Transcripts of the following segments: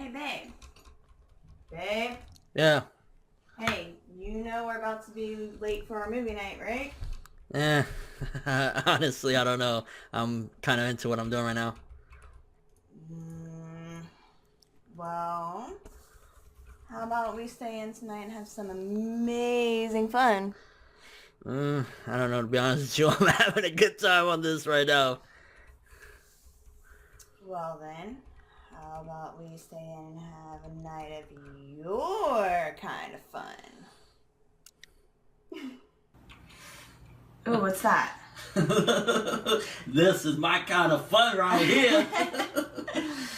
Hey, babe. Babe? Yeah. Hey, you know we're about to be late for our movie night, right? Eh. Honestly, I don't know. I'm kind of into what I'm doing right now. Mm, well, how about we stay in tonight and have some amazing fun? I don't know, to be honest with you. I'm having a good time on this right now. Well then, how about we stay in and have a night of your kind of fun? Oh, what's that? This is my kind of fun right here.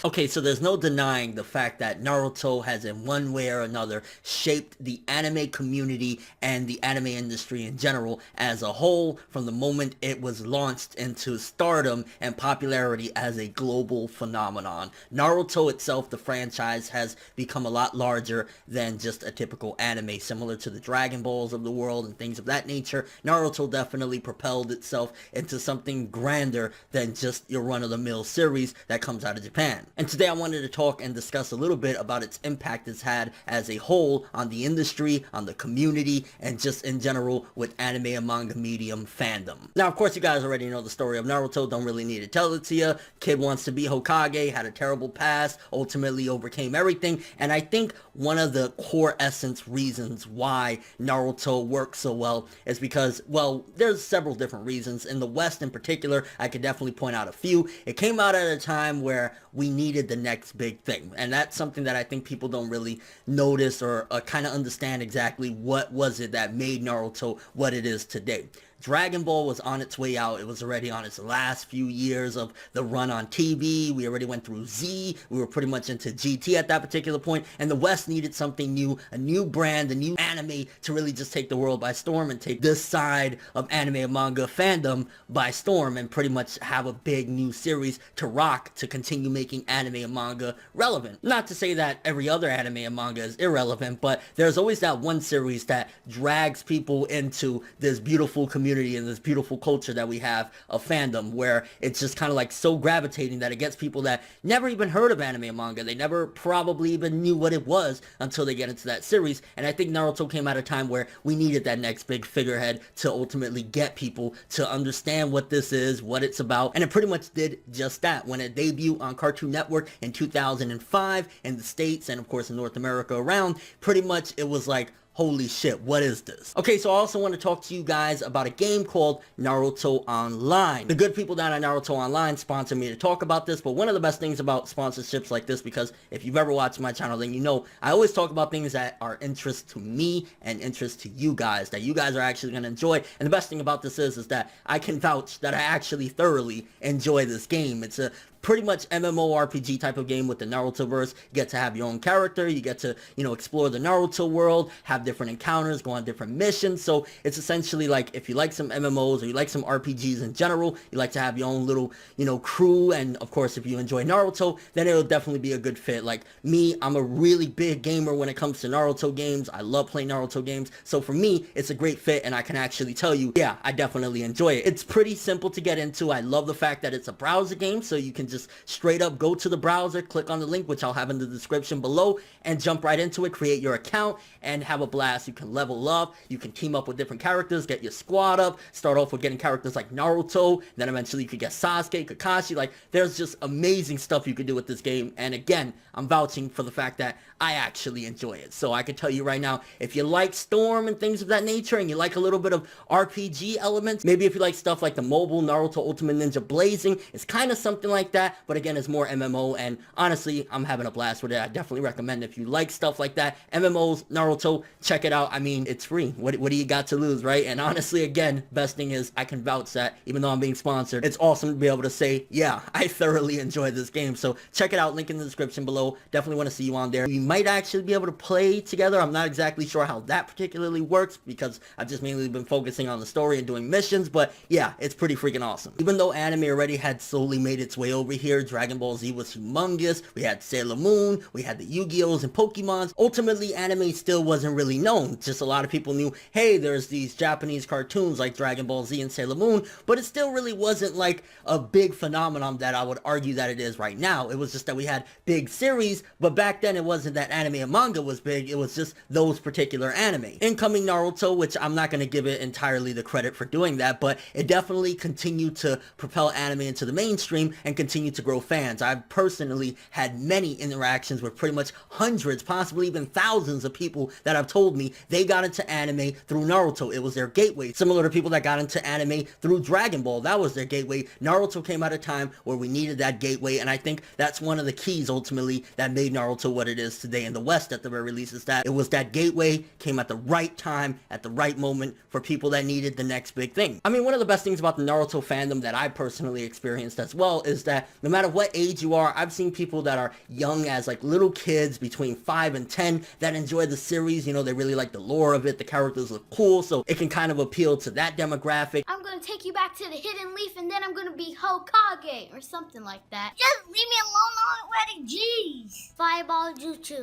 Okay, so there's no denying the fact that Naruto has in one way or another shaped the anime community and the anime industry in general as a whole from the moment it was launched into stardom and popularity as a global phenomenon. Naruto itself, the franchise, has become a lot larger than just a typical anime, similar to the Dragon Balls of the world and things of that nature. Naruto definitely propelled itself into something grander than just your run-of-the-mill series that comes out of Japan. And today I wanted to talk and discuss a little bit about its impact it's had as a whole on the industry, on the community, and just in general with anime and manga medium fandom. Now, of course, you guys already know the story of Naruto, don't really need to tell it to you. Kid wants to be Hokage, had a terrible past, ultimately overcame everything, and I think one of the core essence reasons why Naruto works so well is because, well, there's several different reasons. In the West in particular, I could definitely point out a few. It came out at a time where we needed the next big thing, and that's something that I think people don't really notice or kind of understand exactly what was it that made Naruto what it is today. Dragon Ball was on its way out. It was already on its last few years of the run on TV. We already went through Z. We were pretty much into GT at that particular point, and the West needed something new, a new brand, a new anime to really just take the world by storm and take this side of anime and manga fandom by storm and pretty much have a big new series to rock to continue making anime and manga relevant. Not to say that every other anime and manga is irrelevant, but there's always that one series that drags people into this beautiful community and this beautiful culture that we have of fandom, where it's just kind of like so gravitating that it gets people that never even heard of anime and manga. They never probably even knew what it was until they get into that series. And I think Naruto came at a time where we needed that next big figurehead to ultimately get people to understand what this is, what it's about, and it pretty much did just that. When it debuted on Cartoon Network in 2005 in the States and of course in North America around, pretty much it was like, holy shit, what is this? Okay, so I also want to talk to you guys about a game called Naruto Online. The good people down at Naruto Online sponsored me to talk about this, but one of the best things about sponsorships like this, because if you've ever watched my channel, then you know I always talk about things that are interest to me and interest to you guys, that you guys are actually going to enjoy. And the best thing about this is that I can vouch that I actually thoroughly enjoy this game. It's a pretty much MMORPG type of game with the Narutoverse. You get to have your own character, you get to, explore the Naruto world, have different encounters, go on different missions. So it's essentially like, if you like some MMOs or you like some RPGs in general, you like to have your own little, crew, and of course if you enjoy Naruto, then it'll definitely be a good fit. Like me, I'm a really big gamer when it comes to Naruto games. I love playing Naruto games. So for me, it's a great fit, and I can actually tell you, yeah, I definitely enjoy it. It's pretty simple to get into. I love the fact that it's a browser game, so you can just straight up go to the browser, click on the link, which I'll have in the description below, and jump right into it, create your account, and have a blast. You can level up, you can team up with different characters, get your squad up, start off with getting characters like Naruto, then eventually you could get Sasuke, Kakashi. Like, there's just amazing stuff you could do with this game, and again, I'm vouching for the fact that I actually enjoy it. So I can tell you right now, if you like Storm and things of that nature, and you like a little bit of RPG elements, maybe if you like stuff like the mobile Naruto Ultimate Ninja Blazing, it's kind of something like that, but again, it's more MMO, and honestly, I'm having a blast with it. I definitely recommend if you like stuff like that, MMOs, Naruto, check it out. I mean, it's free. What do you got to lose, right? And honestly, again, best thing is I can vouch that, even though I'm being sponsored, it's awesome to be able to say, yeah, I thoroughly enjoy this game. So check it out, link in the description below. Definitely want to see you on there. We might actually be able to play together. I'm not exactly sure how that particularly works, because I've just mainly been focusing on the story and doing missions, but yeah, it's pretty freaking awesome. Even though anime already had slowly made its way over over here, Dragon Ball Z was humongous. We had Sailor Moon, we had the Yu-Gi-Ohs and Pokemons. Ultimately, anime still wasn't really known. Just a lot of people knew, hey, there's these Japanese cartoons like Dragon Ball Z and Sailor Moon, but it still really wasn't like a big phenomenon that I would argue that it is right now. It was just that we had big series, but back then it wasn't that anime and manga was big, it was just those particular anime. Incoming Naruto, which I'm not going to give it entirely the credit for doing that, but it definitely continued to propel anime into the mainstream and continue to grow fans. I've personally had many interactions with pretty much hundreds, possibly even thousands of people that have told me they got into anime through Naruto. It was their gateway. Similar to people that got into anime through Dragon Ball. That was their gateway. Naruto came at a time where we needed that gateway, and I think that's one of the keys ultimately that made Naruto what it is today in the West at the very least, is that it was that gateway, came at the right time, at the right moment for people that needed the next big thing. I mean, one of the best things about the Naruto fandom that I personally experienced as well is that no matter what age you are, I've seen people that are young as like little kids between 5 and 10 that enjoy the series. You know, they really like the lore of it, the characters look cool, so it can kind of appeal to that demographic. I'm gonna take you back to the Hidden Leaf and then I'm gonna be Hokage or something like that. Just leave me alone already, jeez. Fireball Jutsu.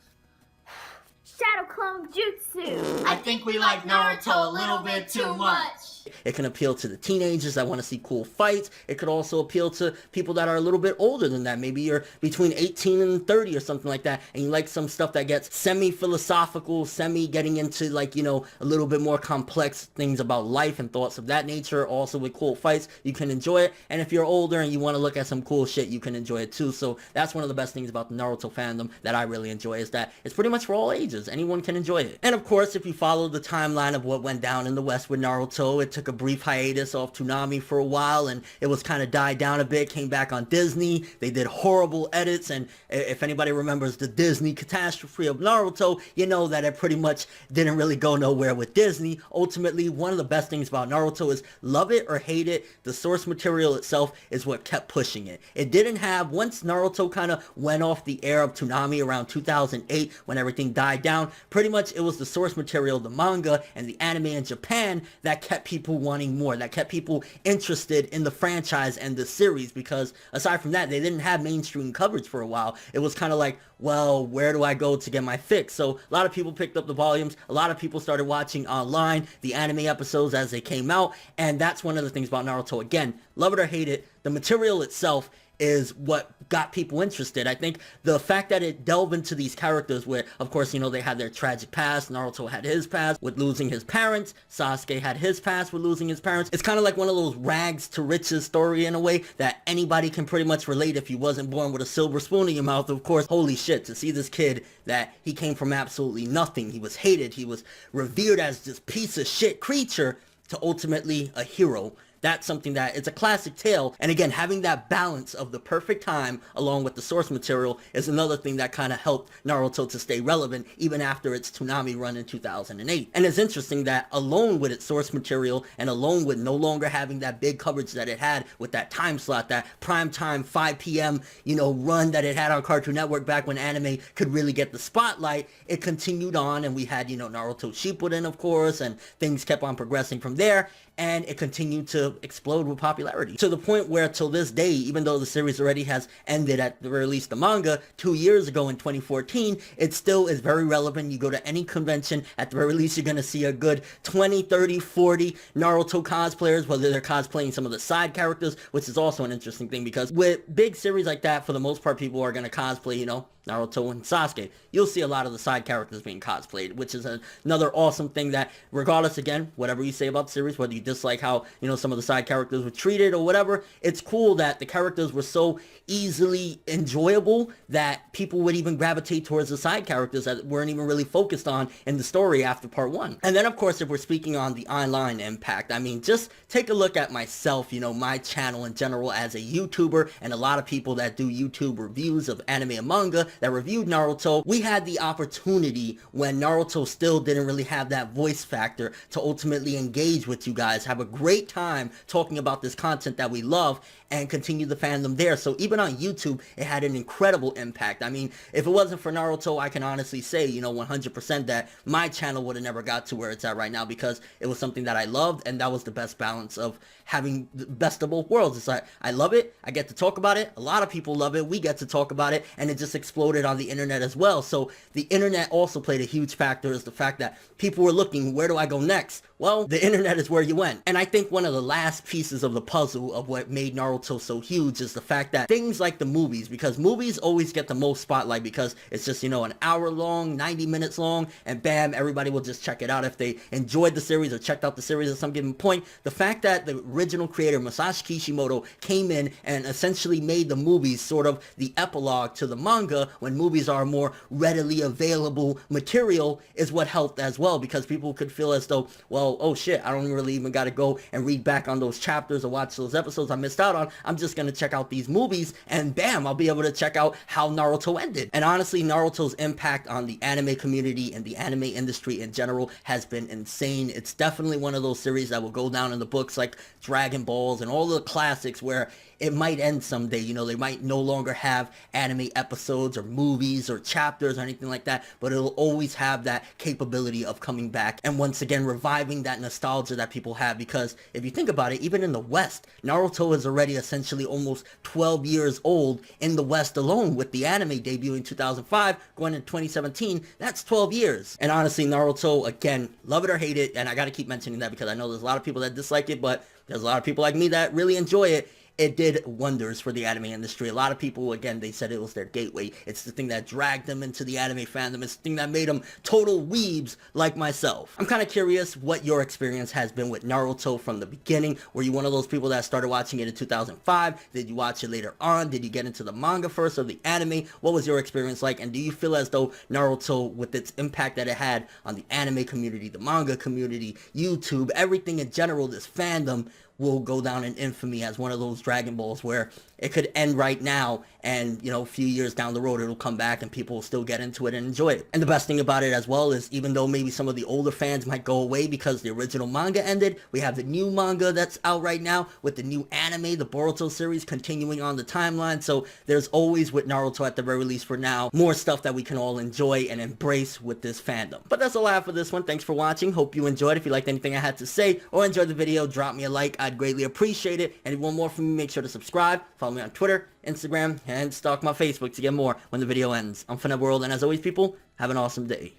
Shadow Clone Jutsu. I think we like Naruto a little bit too much. It can appeal to the teenagers that want to see cool fights. It could also appeal to people that are a little bit older than that. Maybe you're between 18 and 30 or something like that, and you like some stuff that gets semi-philosophical, getting into like, you know, a little bit more complex things about life and thoughts of that nature. Also with cool fights, you can enjoy it. And if you're older and you want to look at some cool shit, you can enjoy it too. So that's one of the best things about the Naruto fandom that I really enjoy, is that it's pretty much for all ages. Anyone can enjoy it. And of course, if you follow the timeline of what went down in the West with Naruto, it took a brief hiatus off Toonami for a while, and it was kind of died down a bit, came back on Disney. They did horrible edits, and if anybody remembers the Disney catastrophe of Naruto, you know that it pretty much didn't really go nowhere with Disney. Ultimately, one of the best things about Naruto is, love it or hate it, the source material itself is what kept pushing it. It didn't have, once Naruto kind of went off the air of Toonami around 2008, when everything died down, pretty much it was the source material, the manga, and the anime in Japan that kept people wanting more, that kept people interested in the franchise and the series, because aside from that, they didn't have mainstream coverage for a while. It was kind of like, well, where do I go to get my fix? So a lot of people picked up the volumes, a lot of people started watching online the anime episodes as they came out, and that's one of the things about Naruto. Again, love it or hate it, the material itself is what got people interested. I think the fact that it delved into these characters where, of course, you know, they had their tragic past. Naruto had his past with losing his parents. Sasuke had his past with losing his parents. It's kind of like one of those rags to riches story in a way that anybody can pretty much relate if you wasn't born with a silver spoon in your mouth. Of course, holy shit, to see this kid that he came from absolutely nothing. He was hated. He was revered as this piece of shit creature to ultimately a hero. That's something that, it's a classic tale. And again, having that balance of the perfect time along with the source material is another thing that kind of helped Naruto to stay relevant even after its Toonami run in 2008. And it's interesting that alone with its source material and alone with no longer having that big coverage that it had with that time slot, that prime time 5 p.m. you know, run that it had on Cartoon Network back when anime could really get the spotlight, it continued on, and we had, you know, Naruto Shippuden, of course, and things kept on progressing from there. And it continued to explode with popularity to the point where till this day, even though the series already has ended at the very least the manga 2 years ago in 2014, it still is very relevant. You go to any convention, at the very least you're going to see a good 20, 30, 40 Naruto cosplayers, whether they're cosplaying some of the side characters, which is also an interesting thing because with big series like that, for the most part, people are going to cosplay, you know, Naruto and Sasuke. You'll see a lot of the side characters being cosplayed, which is another awesome thing that, regardless, again, whatever you say about the series, whether you dislike how, you know, some of the side characters were treated or whatever, it's cool that the characters were so easily enjoyable that people would even gravitate towards the side characters that weren't even really focused on in the story after part 1. And then, of course, if we're speaking on the online impact, I mean, just take a look at myself, you know, my channel in general as a YouTuber, and a lot of people that do YouTube reviews of anime and manga that reviewed Naruto. We had the opportunity when Naruto still didn't really have that voice factor to ultimately engage with you guys guys, have a great time talking about this content that we love, and continue the fandom there. So even on YouTube, it had an incredible impact. I mean, if it wasn't for Naruto, I can honestly say, 100% that my channel would have never got to where it's at right now, because it was something that I loved, and that was the best balance of having the best of both worlds. It's like, I love it, I get to talk about it, a lot of people love it, we get to talk about it, and it just exploded on the internet as well. So the internet also played a huge factor, is the fact that people were looking, where do I go next? Well, the internet is where you went. And I think one of the last pieces of the puzzle of what made Naruto so huge is the fact that things like the movies, because movies always get the most spotlight because it's just, an hour long, 90 minutes long, and bam, everybody will just check it out if they enjoyed the series or checked out the series at some given point. The fact that the original creator, Masashi Kishimoto, came in and essentially made the movies sort of the epilogue to the manga, when movies are more readily available material, is what helped as well, because people could feel as though, well, oh shit, I don't really even got to go and read back on those chapters or watch those episodes I missed out on. I'm just going to check out these movies, and bam, I'll be able to check out how Naruto ended. And honestly, Naruto's impact on the anime community and the anime industry in general has been insane. It's definitely one of those series that will go down in the books like Dragon Balls and all the classics, where it might end someday. They might no longer have anime episodes or movies or chapters or anything like that, but it'll always have that capability of coming back and once again reviving that nostalgia that people have. Because if you think about it, even in the West, Naruto is already essentially almost 12 years old in the West alone, with the anime debuting in 2005 going into 2017. That's 12 years. And honestly, Naruto, again, love it or hate it, and I gotta keep mentioning that because I know there's a lot of people that dislike it, but there's a lot of people like me that really enjoy it. It did wonders for the anime industry. A lot of people, again, they said it was their gateway. It's the thing that dragged them into the anime fandom. It's the thing that made them total weebs like myself. I'm kind of curious what your experience has been with Naruto from the beginning. Were you one of those people that started watching it in 2005? Did you watch it later on? Did you get into the manga first or the anime? What was your experience like? And do you feel as though Naruto, with its impact that it had on the anime community, the manga community, YouTube, everything in general, this fandom, will go down in infamy as one of those Dragon Balls where it could end right now, and a few years down the road it'll come back and people will still get into it and enjoy it. And the best thing about it as well is, even though maybe some of the older fans might go away because the original manga ended, we have the new manga that's out right now with the new anime, the Boruto series, continuing on the timeline. So there's always, with Naruto at the very least for now, more stuff that we can all enjoy and embrace with this fandom. But that's all I have for this one. Thanks for watching. Hope you enjoyed. If you liked anything I had to say or enjoyed the video, drop me a like. I'd greatly appreciate it. And if you want more from me, make sure to subscribe, follow me on Twitter, Instagram, and stalk my Facebook to get more when the video ends. I'm ForneverWorld, and as always, people, have an awesome day.